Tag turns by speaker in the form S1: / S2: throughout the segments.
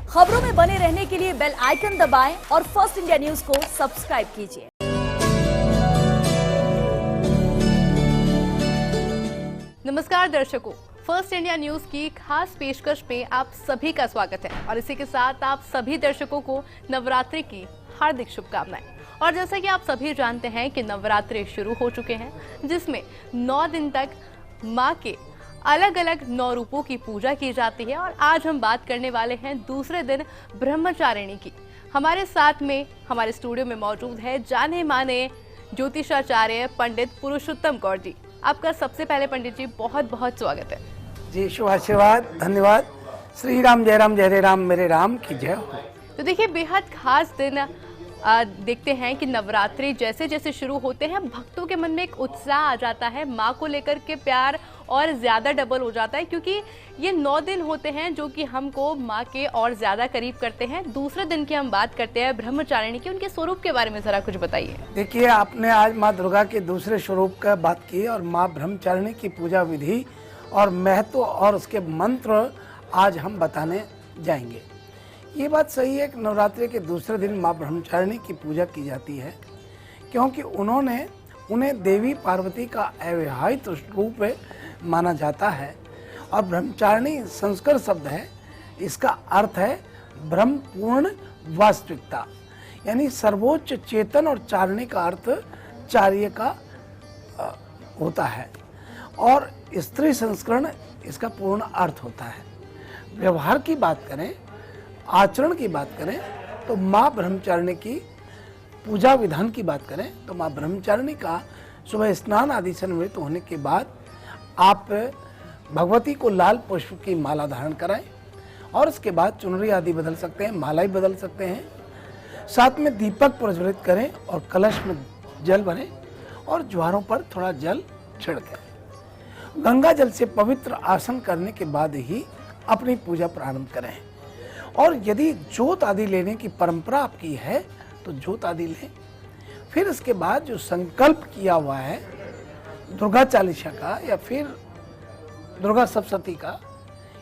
S1: खबरों में बने रहने के लिए बेल आइकन दबाएं और फर्स्ट इंडिया न्यूज को सब्सक्राइब कीजिए।
S2: नमस्कार दर्शकों, फर्स्ट इंडिया न्यूज की खास पेशकश में आप सभी का स्वागत है और इसी के साथ आप सभी दर्शकों को नवरात्रि की हार्दिक शुभकामनाएं। और जैसा कि आप सभी जानते हैं कि नवरात्रि शुरू हो चुके हैं, जिसमें 9 दिन तक मां के अलग अलग 9 रूपों की पूजा की जाती है। और आज हम बात करने वाले हैं दूसरे दिन ब्रह्मचारिणी की। हमारे साथ में हमारे स्टूडियो में मौजूद है जाने माने ज्योतिषाचार्य पंडित पुरुषोत्तम कौर जी। आपका सबसे पहले पंडित जी बहुत बहुत स्वागत है
S3: जी। शुभ आशीर्वाद, धन्यवाद। श्री राम जय राम जय राम मेरे राम की जय हो।
S2: तो देखिए, बेहद खास दिन देखते हैं कि नवरात्रि जैसे जैसे शुरू होते हैं भक्तों के मन में एक उत्साह आ जाता है, माँ को लेकर के प्यार और ज़्यादा डबल हो जाता है, क्योंकि ये 9 दिन होते हैं जो कि हमको माँ के और ज़्यादा करीब करते हैं। दूसरे दिन की हम बात करते हैं ब्रह्मचारिणी की, उनके स्वरूप के बारे में ज़रा कुछ बताइए।
S3: देखिए, आपने आज माँ दुर्गा के दूसरे स्वरूप का बात की और माँ ब्रह्मचारिणी की पूजा विधि और महत्व और उसके मंत्र आज हम बताने जाएंगे। ये बात सही है कि नवरात्रि के दूसरे दिन माँ ब्रह्मचारिणी की पूजा की जाती है, क्योंकि उन्हें देवी पार्वती का अव्यवहित रूप माना जाता है। और ब्रह्मचारिणी संस्कृत शब्द है, इसका अर्थ है ब्रह्मपूर्ण वास्तविकता, यानी सर्वोच्च चेतन, और चारिणी का अर्थ चार्य का होता है और स्त्री संस्करण इसका पूर्ण अर्थ होता है। व्यवहार की बात करें, आचरण की बात करें तो माँ ब्रह्मचारिणी की पूजा विधान की बात करें तो माँ ब्रह्मचारिणी का सुबह स्नान आदि से निवृत्त होने के बाद आप भगवती को लाल पुष्प की माला धारण कराएं और उसके बाद चुनरी आदि बदल सकते हैं, माला ही बदल सकते हैं। साथ में दीपक प्रज्वलित करें और कलश में जल भरें और ज्वारों पर थोड़ा जल छिड़कें। गंगा जल से पवित्र आसन करने के बाद ही अपनी पूजा प्रारंभ करें। और यदि जोत आदि लेने की परंपरा आपकी है तो जोत आदि लें। फिर इसके बाद जो संकल्प किया हुआ है दुर्गा चालीसा का, या फिर दुर्गा सप्तशती का,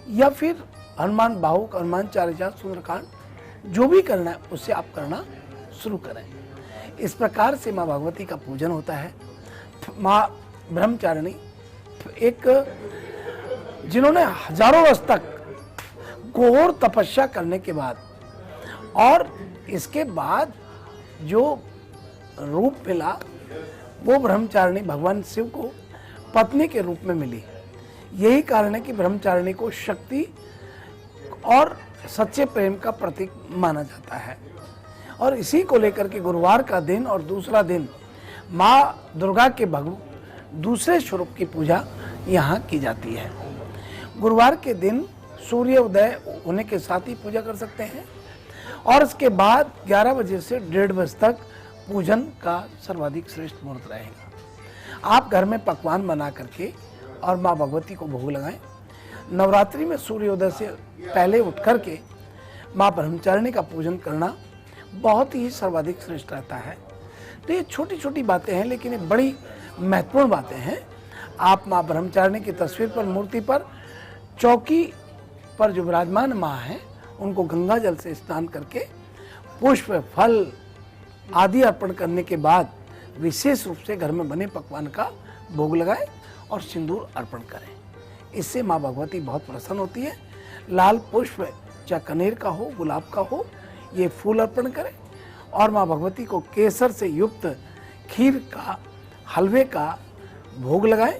S3: या फिर हनुमान बाहुक, हनुमान चालीसा, सुंदरकांड, जो भी करना है उससे आप करना शुरू करें। इस प्रकार से माँ भगवती का पूजन होता है। माँ ब्रह्मचारिणी जिन्होंने हजारों वर्ष तक घोर तपस्या करने के बाद और इसके बाद जो रूप मिला वो ब्रह्मचारिणी भगवान शिव को पत्नी के रूप में मिली। यही कारण है कि ब्रह्मचारिणी को शक्ति और सच्चे प्रेम का प्रतीक माना जाता है। और इसी को लेकर के गुरुवार का दिन और दूसरा दिन माँ दुर्गा के दूसरे स्वरूप की पूजा यहाँ की जाती है। गुरुवार के दिन सूर्य उदय होने के साथ ही पूजा कर सकते हैं और इसके बाद 11 बजे से 1:30 बजे तक पूजन का सर्वाधिक श्रेष्ठ मुहूर्त रहेगा। आप घर में पकवान बना करके और माँ भगवती को भोग लगाएं। नवरात्रि में सूर्योदय से पहले उठ करके माँ ब्रह्मचारिणी का पूजन करना बहुत ही सर्वाधिक श्रेष्ठ रहता है। तो ये छोटी छोटी बातें हैं, लेकिन ये बड़ी महत्वपूर्ण बातें हैं। आप माँ ब्रह्मचारिणी की तस्वीर पर, मूर्ति पर, चौकी पर जो विराजमान माँ हैं उनको गंगा जल से स्नान करके पुष्प, फल आदि अर्पण करने के बाद विशेष रूप से घर में बने पकवान का भोग लगाएं और सिंदूर अर्पण करें। इससे माँ भगवती बहुत प्रसन्न होती है। लाल पुष्प, चाहे कनेर का हो, गुलाब का हो, ये फूल अर्पण करें और माँ भगवती को केसर से युक्त खीर का, हलवे का भोग लगाएं।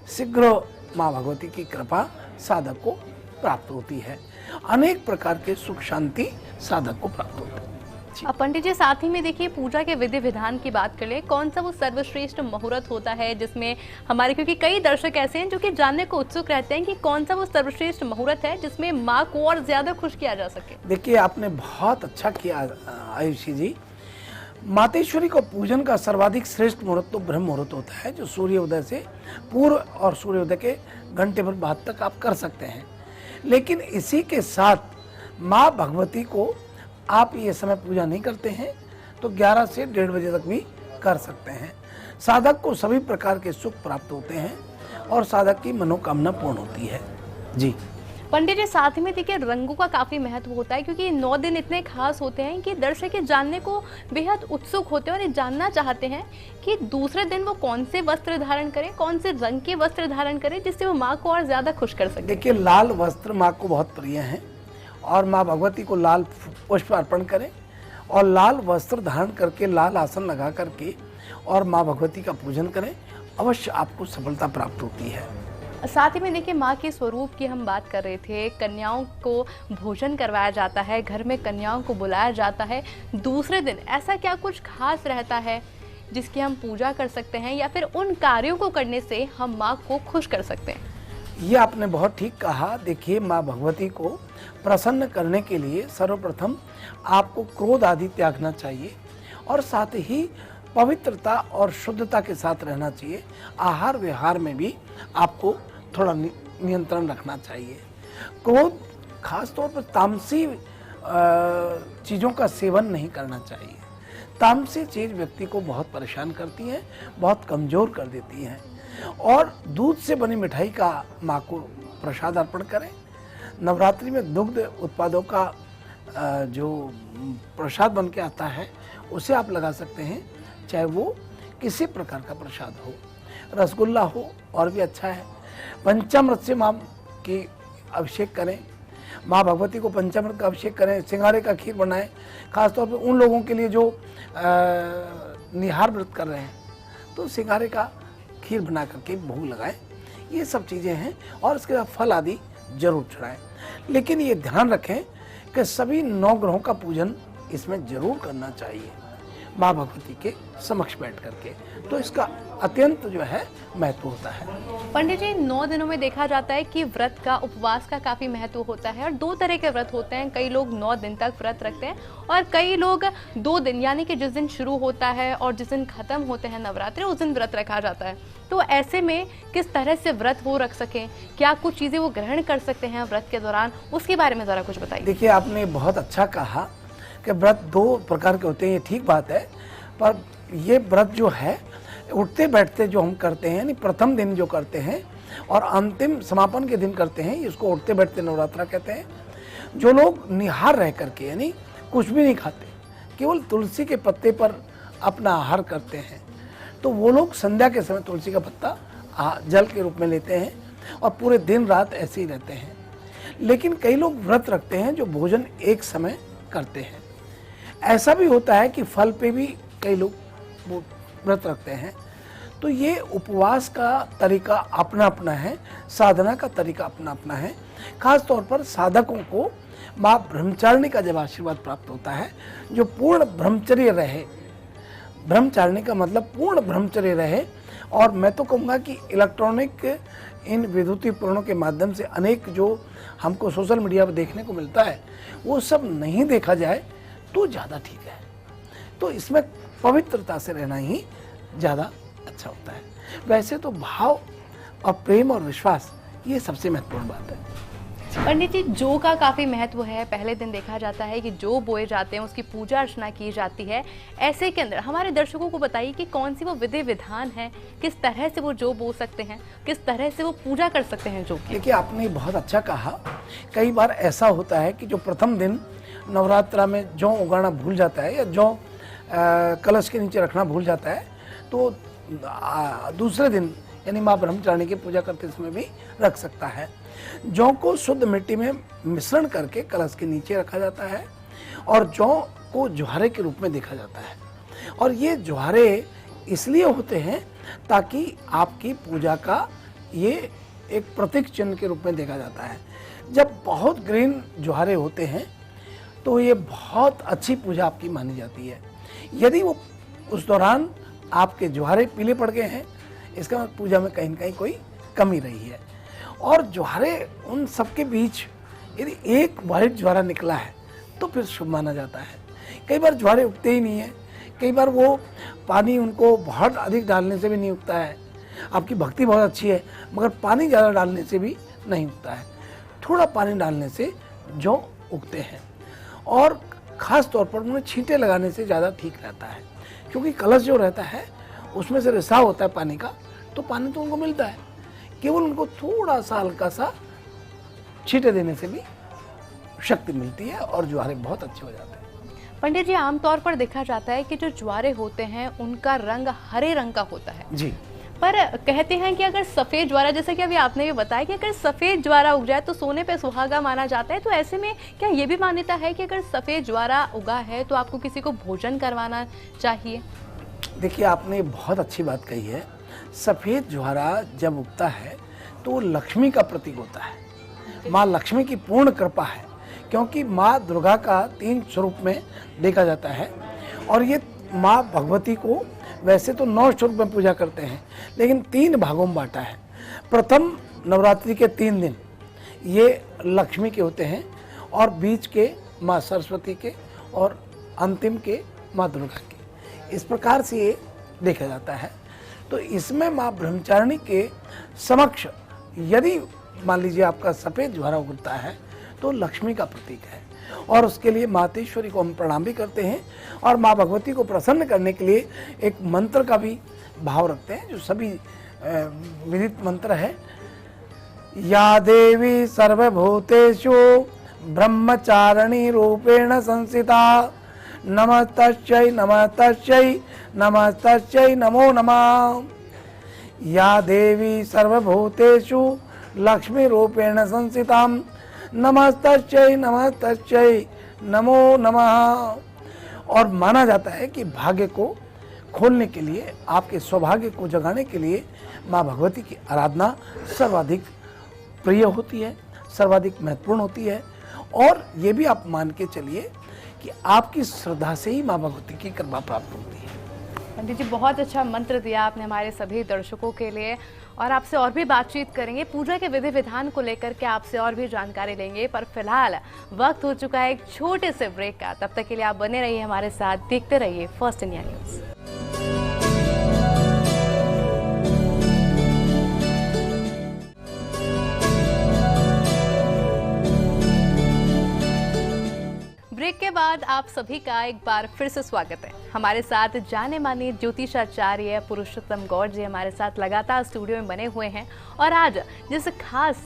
S3: शीघ्र माँ भगवती की कृपा साधक को प्राप्त होती है। अनेक प्रकार के सुख शांति साधक को प्राप्त होती है।
S2: पंडित जी, साथ ही में देखिए, पूजा के विधि विधान की बात कर ले, कौन सा वो सर्वश्रेष्ठ मुहूर्त होता है जिसमें हमारे, क्योंकि कई दर्शक ऐसे हैं जो कि जानने को उत्सुक रहते हैं कि कौन सा वो सर्वश्रेष्ठ मुहूर्त है जिसमें माँ को और ज्यादा खुश किया जा सके।
S3: देखिए, आपने बहुत अच्छा किया आयुषी जी। मातेश्वरी को पूजन का सर्वाधिक श्रेष्ठ मुहूर्त तो ब्रह्म मुहूर्त होता है, जो सूर्योदय से पूर्व और सूर्योदय के घंटे भर बाद तक आप कर सकते हैं। लेकिन इसी के साथ माँ भगवती को आप ये समय पूजा नहीं करते हैं तो 11 से 1:30 बजे तक भी कर सकते हैं। साधक को सभी प्रकार के सुख प्राप्त होते हैं और साधक की मनोकामना पूर्ण होती है। जी।
S2: पंडित जी, साथ में देखिए रंगों का काफी महत्व होता है, क्योंकि 9 दिन इतने खास होते हैं कि दर्शक ये जानने को बेहद उत्सुक होते हैं और ये जानना चाहते हैं कि दूसरे दिन वो कौन से वस्त्र धारण करें, कौन से रंग के वस्त्र धारण करें, जिससे वो माँ को और ज्यादा खुश कर सके।
S3: देखिए, लाल वस्त्र माँ को बहुत प्रिय हैं और माँ भगवती को लाल पुष्प अर्पण करें और लाल वस्त्र धारण करके लाल आसन लगा करके और माँ भगवती का पूजन करें, अवश्य आपको सफलता प्राप्त होती है।
S2: साथ ही में देखिए, माँ के स्वरूप की हम बात कर रहे थे, कन्याओं को भोजन करवाया जाता है, घर में कन्याओं को बुलाया जाता है। दूसरे दिन ऐसा क्या कुछ खास रहता है जिसकी हम पूजा कर सकते हैं या फिर उन कार्यों को करने से हम माँ को खुश कर सकते हैं?
S3: ये आपने बहुत ठीक कहा। देखिए, माँ भगवती को प्रसन्न करने के लिए सर्वप्रथम आपको क्रोध आदि त्यागना चाहिए और साथ ही पवित्रता और शुद्धता के साथ रहना चाहिए। आहार विहार में भी आपको थोड़ा नियंत्रण रखना चाहिए। क्रोध, खास तौर पर तामसी चीज़ों का सेवन नहीं करना चाहिए। तामसी चीज़ व्यक्ति को बहुत परेशान करती हैं, बहुत कमज़ोर कर देती हैं। और दूध से बनी मिठाई का माँ को प्रसाद अर्पण करें। नवरात्रि में दुग्ध उत्पादों का जो प्रसाद बन के आता है उसे आप लगा सकते हैं, चाहे वो किसी प्रकार का प्रसाद हो, रसगुल्ला हो और भी अच्छा है। पंचामृत से माँ की अभिषेक करें, माँ भगवती को पंचामृत का अभिषेक करें, सिंगारे का खीर बनाएं। खासतौर पे उन लोगों के लिए जो निहार व्रत कर रहे हैं, तो सिंगारे का खीर बना करके भोग लगाएं। ये सब चीज़ें हैं और इसके साथ फल आदि जरूर चढ़ाएं। लेकिन ये ध्यान रखें कि सभी 9 ग्रहों का पूजन इसमें जरूर करना चाहिए माँ भगवती के समक्ष बैठ करके, तो इसका अत्यंत जो है महत्व होता है।
S2: पंडित जी, 9 दिनों में देखा जाता है कि व्रत का, उपवास का काफी महत्व होता है और 2 तरह के व्रत होते हैं। कई लोग 9 दिन तक व्रत रखते हैं और कई लोग 2 दिन, यानी कि जिस दिन शुरू होता है और जिस दिन खत्म होते हैं नवरात्रि, उस दिन व्रत रखा जाता है। तो ऐसे में किस तरह से व्रत वो रख सकें, क्या कुछ चीजें वो ग्रहण कर सकते हैं व्रत के दौरान, उसके बारे में जरा कुछ बताइए।
S3: देखिए, आपने बहुत अच्छा कहा कि व्रत 2 प्रकार के होते हैं, ये ठीक बात है। पर ये व्रत जो है उठते बैठते जो हम करते हैं, यानी प्रथम दिन जो करते हैं और अंतिम समापन के दिन करते हैं, इसको उठते बैठते नवरात्रा कहते हैं। जो लोग निहार रह करके, यानी कुछ भी नहीं खाते, केवल तुलसी के पत्ते पर अपना आहार करते हैं, तो वो लोग संध्या के समय तुलसी का पत्ता जल के रूप में लेते हैं और पूरे दिन रात ऐसे ही रहते हैं। लेकिन कई लोग व्रत रखते हैं जो भोजन एक समय करते हैं। ऐसा भी होता है कि फल पे भी कई लोग वो व्रत रखते हैं। तो ये उपवास का तरीका अपना अपना है, साधना का तरीका अपना अपना है। खास तौर पर साधकों को माँ ब्रह्मचारिणी का जब आशीर्वाद प्राप्त होता है, जो पूर्ण ब्रह्मचर्य रहे। ब्रह्मचारिणी का मतलब पूर्ण ब्रह्मचर्य रहे। और मैं तो कहूँगा कि इलेक्ट्रॉनिक इन विद्युतीय उपकरणों के माध्यम से अनेक जो हमको सोशल मीडिया पर देखने को मिलता है, वो सब नहीं देखा जाए तो ज़्यादा ठीक है। तो इसमें पवित्रता से रहना ही ज़्यादा अच्छा होता है। वैसे तो भाव और प्रेम और विश्वास, ये सबसे महत्वपूर्ण बात है।
S2: पंडित जी, जौ का काफी महत्व है। पहले दिन देखा जाता है कि जौ बोए जाते हैं, उसकी पूजा अर्चना की जाती है। ऐसे के अंदर हमारे दर्शकों को बताइए कि कौन सी वो विधि विधान है, किस तरह से वो जौ बो सकते हैं, किस तरह से वो पूजा कर सकते हैं जौ की।
S3: देखिए, आपने बहुत अच्छा कहा। कई बार ऐसा होता है कि जो प्रथम दिन नवरात्रा में जौ उगाना भूल जाता है या जौ कलश के नीचे रखना भूल जाता है, तो दूसरे दिन यानी माँ ब्रह्मचारिणी की पूजा करते समय भी रख सकता है। जौ को शुद्ध मिट्टी में मिश्रण करके कलश के नीचे रखा जाता है और जौ को ज्वारे के रूप में देखा जाता है। और ये ज्वारे इसलिए होते हैं ताकि आपकी पूजा का ये एक प्रतीक चिन्ह के रूप में देखा जाता है। जब बहुत ग्रीन ज्वारे होते हैं तो ये बहुत अच्छी पूजा आपकी मानी जाती है। यदि वो उस दौरान आपके ज्वारे पीले पड़ गए हैं, इसका मतलब पूजा में कहीं न कहीं कोई कमी रही है। और ज्वारे उन सबके बीच यदि एक वाइट ज्वारा निकला है तो फिर शुभ माना जाता है। कई बार ज्वारे उगते ही नहीं है, कई बार वो पानी उनको बहुत अधिक डालने से भी नहीं उगता है। आपकी भक्ति बहुत अच्छी है मगर पानी ज़्यादा डालने से भी नहीं उगता है। थोड़ा पानी डालने से जौ उगते हैं और ख़ास तौर पर उन्हें छींटे लगाने से ज़्यादा ठीक रहता है, क्योंकि कलश जो रहता है उसमें से रिसाव होता है पानी का, तो पानी तो उनको मिलता है। केवल उनको थोड़ा सा हल्का सा छींटे देने से भी शक्ति मिलती है और ज्वारे बहुत अच्छे हो जाते हैं।
S2: पंडित जी, आमतौर पर देखा जाता है कि जो ज्वारे होते हैं उनका रंग हरे रंग का होता है
S3: जी।
S2: पर कहते हैं कि अगर सफेद ज्वारा, जैसे कि अभी आपने भी बताया कि अगर सफेद ज्वारा उग जाए तो सोने पे सुहागा माना जाता है, तो ऐसे में क्या ये भी मान्यता है कि अगर सफेद ज्वारा उगा है तो आपको किसी को भोजन करवाना चाहिए?
S3: देखिए, आपने बहुत अच्छी बात कही है। सफ़ेद ज्वारा जब उगता है तो वो लक्ष्मी का प्रतीक होता है, माँ लक्ष्मी की पूर्ण कृपा है, क्योंकि माँ दुर्गा का 3 स्वरूप में देखा जाता है। और ये माँ भगवती को वैसे तो 9 स्वरूप में पूजा करते हैं, लेकिन 3 भागों में बांटा है। प्रथम नवरात्रि के 3 दिन ये लक्ष्मी के होते हैं, और बीच के माँ सरस्वती के, और अंतिम के माँ दुर्गा के। इस प्रकार से ये देखा जाता है। तो इसमें माँ ब्रह्मचारिणी के समक्ष यदि मान लीजिए आपका सफ़ेद ज्वारा उगता है तो लक्ष्मी का प्रतीक है, और उसके लिए मातेश्वरी को हम प्रणाम भी करते हैं, और माँ भगवती को प्रसन्न करने के लिए एक मंत्र का भी भाव रखते हैं, जो सभी विदित मंत्र है। या देवी सर्वभूतेषु ब्रह्मचारिणी रूपेण संस्थिता, नमस्तस्यै नमस्तस्यै नमस्तस्यै नमो नमः। या देवी सर्वभूतेषु लक्ष्मी रूपेण संस्थितां, नमस्तस्यै नमस्तस्यै नमो नमः। और माना जाता है कि भाग्य को खोलने के लिए, आपके सौभाग्य को जगाने के लिए माँ भगवती की आराधना सर्वाधिक प्रिय होती है, सर्वाधिक महत्वपूर्ण होती है। और ये भी आप मान के चलिए कि आपकी श्रद्धा से ही माँ भगवती की कृपा प्राप्त होती है।
S2: पंडित जी, बहुत अच्छा मंत्र दिया आपने हमारे सभी दर्शकों के लिए, और आपसे और भी बातचीत करेंगे, पूजा के विधि विधान को लेकर के आपसे और भी जानकारी लेंगे। पर फिलहाल वक्त हो चुका है एक छोटे से ब्रेक का। तब तक के लिए आप बने रहिए हमारे साथ, देखते रहिए फर्स्ट इंडिया न्यूज। ब्रेक के बाद आप सभी का एक बार फिर से स्वागत है। हमारे साथ जाने माने ज्योतिषाचार्य पुरुषोत्तम गौड़ जी हमारे साथ लगातार स्टूडियो में बने हुए हैं, और आज जिस खास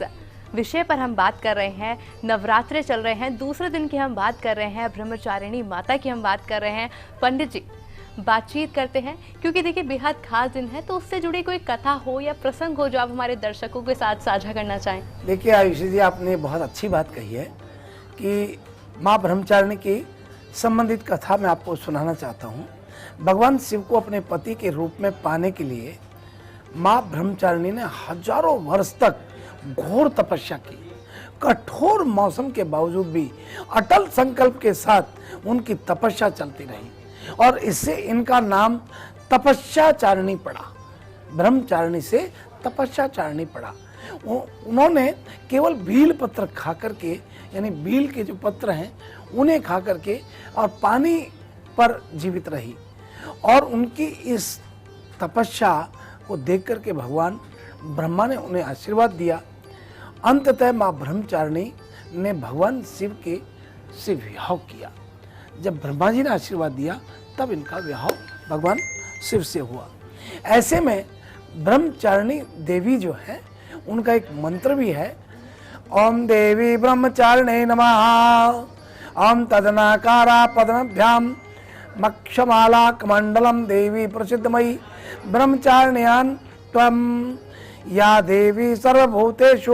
S2: विषय पर हम बात कर रहे हैं, नवरात्रे चल रहे हैं, दूसरे दिन की हम बात कर रहे हैं, ब्रह्मचारिणी माता की हम बात कर रहे हैं। पंडित जी, बातचीत करते हैं, क्योंकि देखिए बेहद खास दिन है, तो उससे जुड़ी कोई कथा हो या प्रसंग हो जो आप हमारे दर्शकों के साथ साझा करना चाहें।
S3: देखिए आयुषी जी, आपने बहुत अच्छी बात कही है कि माँ ब्रह्मचारिणी की संबंधित कथा मैं आपको सुनाना चाहता हूँ। भगवान शिव को अपने पति के रूप में पाने के लिए माँ ब्रह्मचारिणी ने हजारों वर्ष तक घोर तपस्या की। कठोर मौसम के बावजूद भी अटल संकल्प के साथ उनकी तपस्या चलती रही, और इससे इनका नाम तपस्याचारिणी पड़ा। ब्रह्मचारिणी से तपस्याचारिणी पड़ा। उन्होंने केवल बील पत्र खा करके, यानी बील के जो पत्र हैं उन्हें खा करके और पानी पर जीवित रही, और उनकी इस तपस्या को देख करके भगवान ब्रह्मा ने उन्हें आशीर्वाद दिया। अंततः माँ ब्रह्मचारिणी ने भगवान शिव से विवाह किया। जब ब्रह्मा जी ने आशीर्वाद दिया तब इनका विवाह भगवान शिव से हुआ। ऐसे में ब्रह्मचारिणी देवी जो है उनका एक मंत्र भी है, ओम देवी ब्रह्मचारिणे नमः, ओम तदनाकारा पद्मभ्याम मक्षमाला कमंडलम देवी प्रसिद्धमयी ब्रह्मचारिण्यान त्वम। या देवी सर्वभूतेषु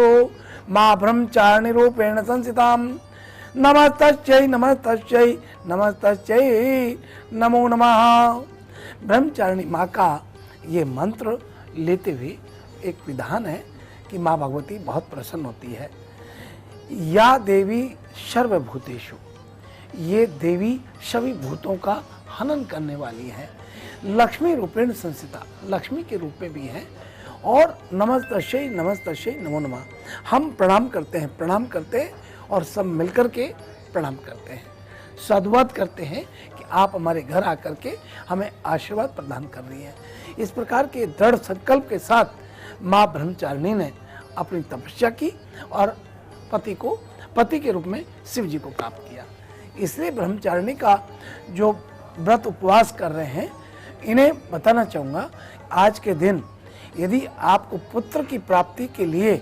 S3: माँ ब्रह्मचारिणी रूपेण संस्थितां, नमस्तस्यै नमस्तस्यै नमस्तस्यै नमो नमः। ब्रह्मचारिणी माँ का ये मंत्र लेते हुए एक विधान है कि माँ भगवती बहुत प्रसन्न होती है। या देवी सर्वभूतेषु, ये देवी सभी भूतों का हनन करने वाली है। लक्ष्मी रूपेण संस्थिता, लक्ष्मी के रूप में भी है। और नमस्तस्यै नमस्तस्यै नमो नमः, हम प्रणाम करते हैं और सब मिलकर के प्रणाम करते हैं, साधुवाद करते हैं कि आप हमारे घर आकर के हमें आशीर्वाद प्रदान कर रही हैं। इस प्रकार के दृढ़ संकल्प के साथ माँ ब्रह्मचारिणी ने अपनी तपस्या की और पति के रूप में शिव जी को प्राप्त किया। इसलिए ब्रह्मचारिणी का जो व्रत उपवास कर रहे हैं, इन्हें बताना चाहूँगा, आज के दिन यदि आपको पुत्र की प्राप्ति के लिए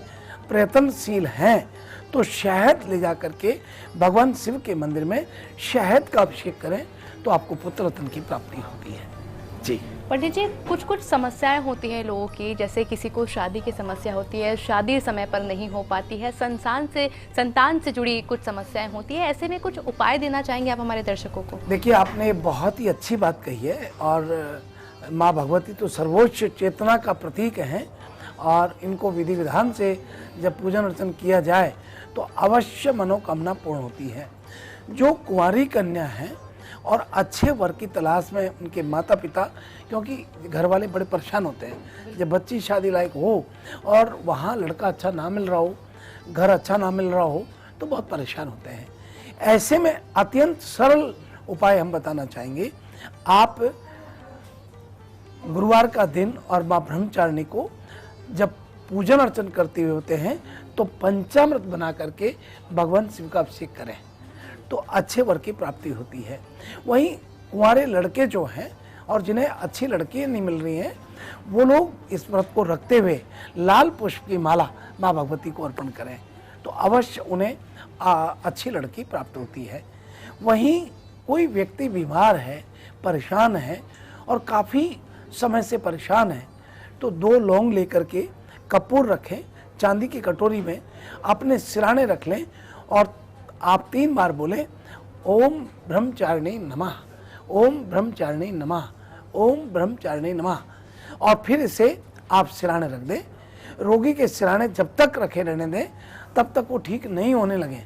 S3: प्रयत्नशील हैं तो शहद ले जा करके भगवान शिव के मंदिर में शहद का अभिषेक करें तो आपको पुत्र रत्न की प्राप्ति होती है। जी
S2: पंडित जी, कुछ कुछ समस्याएं होती हैं लोगों की, जैसे किसी को शादी की समस्या होती है, शादी समय पर नहीं हो पाती है, संतान से जुड़ी कुछ समस्याएं होती है, ऐसे में कुछ उपाय देना चाहेंगे आप हमारे दर्शकों को?
S3: देखिए, आपने बहुत ही अच्छी बात कही है और माँ भगवती तो सर्वोच्च चेतना का प्रतीक हैं और इनको विधि विधान से जब पूजन अर्चन किया जाए तो अवश्य मनोकामना पूर्ण होती है। जो कुंवारी कन्या है और अच्छे वर की तलाश में उनके माता पिता, क्योंकि घर वाले बड़े परेशान होते हैं जब बच्ची शादी लायक हो और वहाँ लड़का अच्छा ना मिल रहा हो, घर अच्छा ना मिल रहा हो, तो बहुत परेशान होते हैं। ऐसे में अत्यंत सरल उपाय हम बताना चाहेंगे। आप गुरुवार का दिन और माँ ब्रह्मचारिणी को जब पूजन अर्चन करते हुए होते हैं तो पंचामृत बना करके भगवान शिव का अभिषेक करें तो अच्छे वर की प्राप्ति होती है। वहीं कुंवारे लड़के जो हैं और जिन्हें अच्छी लड़कियां नहीं मिल रही हैं, वो लोग इस व्रत को रखते हुए लाल पुष्प की माला माँ भगवती को अर्पण करें तो अवश्य उन्हें अच्छी लड़की प्राप्त होती है। वहीं कोई व्यक्ति बीमार है, परेशान है और काफ़ी समय से परेशान है तो 2 लौंग लेकर के कपूर रखें, चांदी की कटोरी में अपने सिराने रख लें और आप 3 बार बोलें, ओम ब्रह्मचारिणी नमः, ओम ब्रह्मचारिणी नमः, ओम ब्रह्मचारिणी नमः, और फिर इसे आप सिराने रख दें। रोगी के सिराने जब तक रखे रहने दें तब तक वो ठीक नहीं होने लगे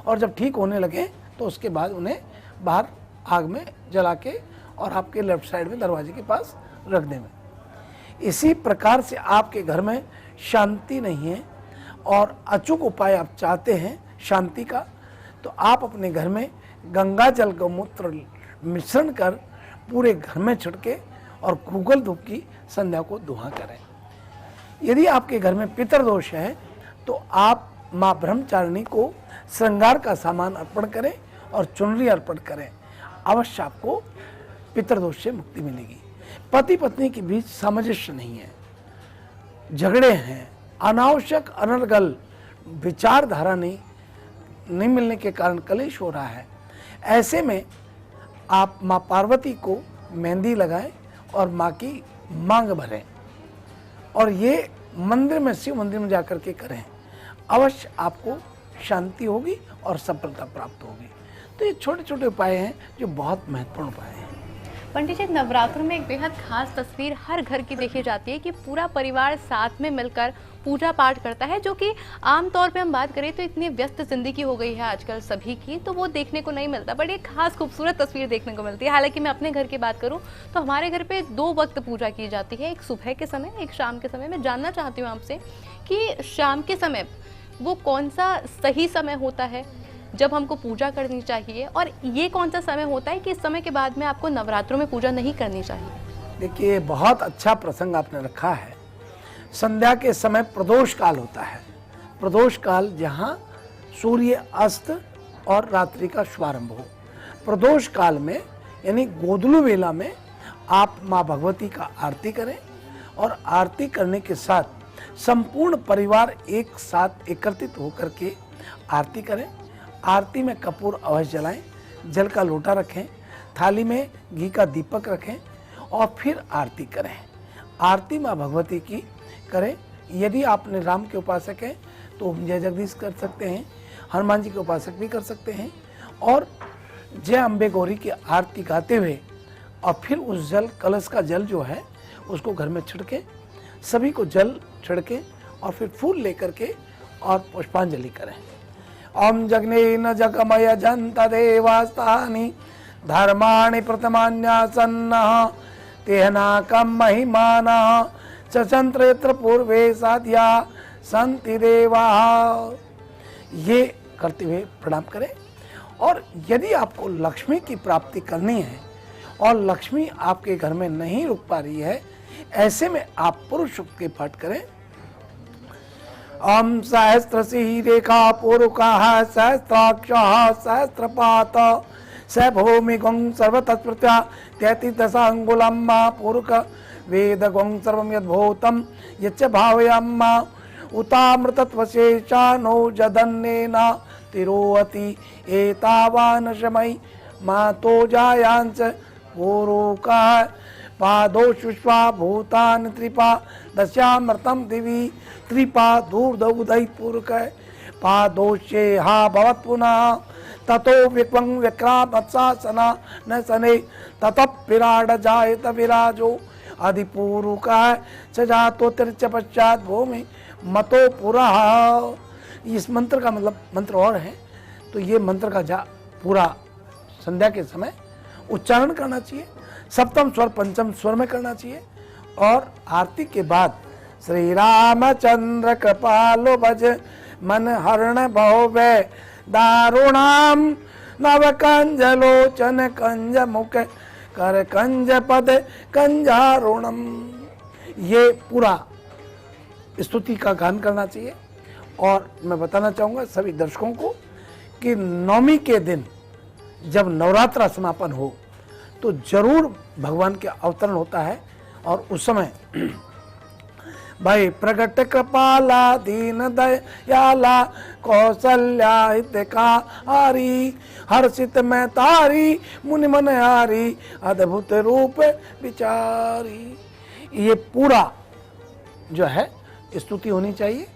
S3: और जब ठीक होने लगे तो उसके बाद उन्हें बाहर आग में जला के और आपके लेफ्ट साइड में दरवाजे के पास रख दें। इसी प्रकार से आपके घर में शांति नहीं है और अचूक उपाय आप चाहते हैं शांति का, तो आप अपने घर में गंगा जल गौमूत्र मिश्रण कर पूरे घर में छिड़के और गूगल धूप की संध्या को दुहा करें। यदि आपके घर में पितृदोष है तो आप माँ ब्रह्मचारिणी को श्रृंगार का सामान अर्पण करें और चुनरी अर्पण करें, अवश्य आपको पितृदोष से मुक्ति मिलेगी। पति पत्नी के बीच सामंजस्य नहीं है, झगड़े हैं, अनावश्यक अनर्गल विचारधारा नहीं मिलने के कारण कलेश हो रहा है। ऐसे में आप माँ पार्वती को मेहंदी लगाएं और माँ की मांग भरें और ये मंदिर में, शिव मंदिर में जाकर के करें, अवश्य आपको शांति होगी और सफलता प्राप्त होगी। तो ये छोटे छोटे उपाय हैं जो बहुत महत्वपूर्ण उपाय हैं।
S2: पंडित जी, नवरात्रों में एक बेहद खास तस्वीर हर घर की देखी जाती है कि पूरा परिवार साथ में मिलकर पूजा पाठ करता है, जो कि आमतौर पे हम बात करें तो इतनी व्यस्त जिंदगी हो गई है आजकल सभी की, तो वो देखने को नहीं मिलता। बड़ी एक खास खूबसूरत तस्वीर देखने को मिलती है। हालांकि मैं अपने घर की बात करूं तो हमारे घर पे 2 वक्त पूजा की जाती है, एक सुबह के समय, एक शाम के समय। मैं जानना चाहती हूँ आपसे कि शाम के समय वो कौन सा सही समय होता है जब हमको पूजा करनी चाहिए, और ये कौन सा समय होता है कि इस समय के बाद में आपको नवरात्रों में पूजा नहीं करनी चाहिए?
S3: देखिए, बहुत अच्छा प्रसंग आपने रखा है। संध्या के समय प्रदोष काल होता है। प्रदोष काल जहाँ सूर्य अस्त और रात्रि का शुभारंभ हो। प्रदोष काल में यानी गोधूली वेला में आप माँ भगवती का आरती करें और आरती करने के साथ संपूर्ण परिवार एक साथ एकत्रित होकर के आरती करें। आरती में कपूर अवश्य जलाएं, जल का लोटा रखें, थाली में घी का दीपक रखें और फिर आरती करें। आरती माँ भगवती की करें। यदि आपने राम के उपासक हैं तो जय जगदीश कर सकते हैं, हनुमान जी के उपासक भी कर सकते हैं और जय अम्बे गौरी की आरती गाते हुए और फिर उस जल कलश का जल जो है उसको घर में छिड़के, सभी को जल छिड़के और फिर फूल लेकर के और पुष्पांजलि करें। ओम जग्नेन जगमय जंत देवास्तानि धर्माणि प्रथमान्यासन्नः तेहनाकं महिमानः चचंत्र यत्र पूर्वे साध्या संति देवाः। ये करते हुए प्रणाम करें। और यदि आपको लक्ष्मी की प्राप्ति करनी है और लक्ष्मी आपके घर में नहीं रुक पा रही है, ऐसे में आप पुरुष सूक्त के पाठ करें। ओम सहस्रसी रेखा पूर्वकाः सहस्राक्षः सहस्रपात स भूमि गं सर्वतत्प्रत्या 33 दशांगुलम पूर्वक वेद गं सर्वं यद्भूतं यच्च भावयाम उतामृतत्वशेषानो जदन्नेन तिरोहति एतावान शमई मातो जायांच पूरुका पादोष विश्वा भूतान त्रिपा दस्यामृतम दिवी त्रिपा दूर्दउदय पूर्क पादोषे हा भवत् पुनः ततो विक्वं विक्रामत्सासना न सने ततः विराड जायत विराजो अधिपूरुका सजातो तिरच पश्चात भूमि मतो पुरा। इस मंत्र का मतलब मंत्र और है, तो ये मंत्र का पूरा संध्या के समय उच्चारण करना चाहिए, सप्तम स्वर पंचम स्वर में करना चाहिए। और आरती के बाद श्री रामचंद्र कृपालो भज मन हरण भवे दारुणाम नव कंजलोचन कंज मुख कर कंज पद कंजारुणम, ये पूरा स्तुति का गान करना चाहिए। और मैं बताना चाहूँगा सभी दर्शकों को कि नवमी के दिन जब नवरात्रा समापन हो तो जरूर भगवान के अवतरण होता है, और उस समय भाई प्रगट कृपाला दीन दयाला कौशल्या हितकारी हर्षित में तारी मुनि मन हारी अद्भुत रूप विचारी, ये पूरा जो है स्तुति होनी चाहिए।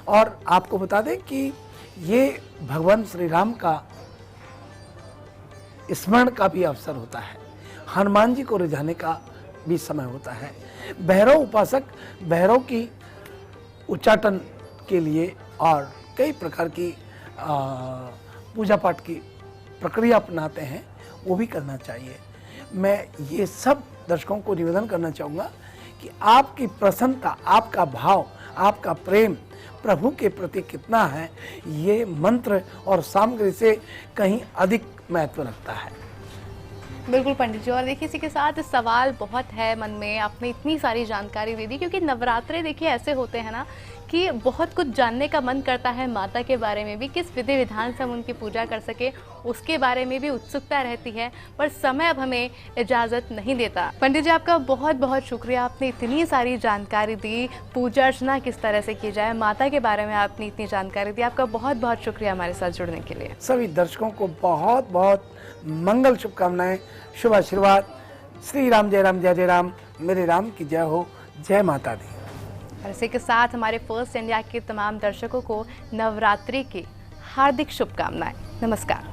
S3: और आपको बता दें कि ये भगवान श्री राम का स्मरण का भी अवसर होता है, हनुमान जी को रिझाने का भी समय होता है। भैरव उपासक भैरव की उच्चाटन के लिए और कई प्रकार की पूजा पाठ की प्रक्रिया अपनाते हैं, वो भी करना चाहिए। मैं ये सब दर्शकों को निवेदन करना चाहूँगा कि आपकी प्रसन्नता, आपका भाव, आपका प्रेम प्रभु के प्रति कितना है, ये मंत्र और सामग्री से कहीं अधिक महत्व रखता है।
S2: बिल्कुल पंडित जी, और देखिए इसी के साथ सवाल बहुत है मन में, आपने इतनी सारी जानकारी दे दी, क्योंकि नवरात्रे देखिए ऐसे होते हैं ना कि बहुत कुछ जानने का मन करता है माता के बारे में भी, किस विधि विधान से हम उनकी पूजा कर सके उसके बारे में भी उत्सुकता रहती है, पर समय अब हमें इजाज़त नहीं देता। पंडित जी आपका बहुत बहुत शुक्रिया, आपने इतनी सारी जानकारी दी, पूजा अर्चना किस तरह से की जाए, माता के बारे में आपने इतनी जानकारी दी, आपका बहुत बहुत शुक्रिया हमारे साथ जुड़ने के लिए।
S3: सभी दर्शकों को बहुत बहुत मंगल शुभकामनाएं, शुभ आशीर्वाद। श्री राम जय राम जय जय राम, मेरे राम की जय हो, जय माता दी।
S2: और इसी के साथ हमारे फर्स्ट इंडिया के तमाम दर्शकों को नवरात्रि की हार्दिक शुभकामनाएं। नमस्कार।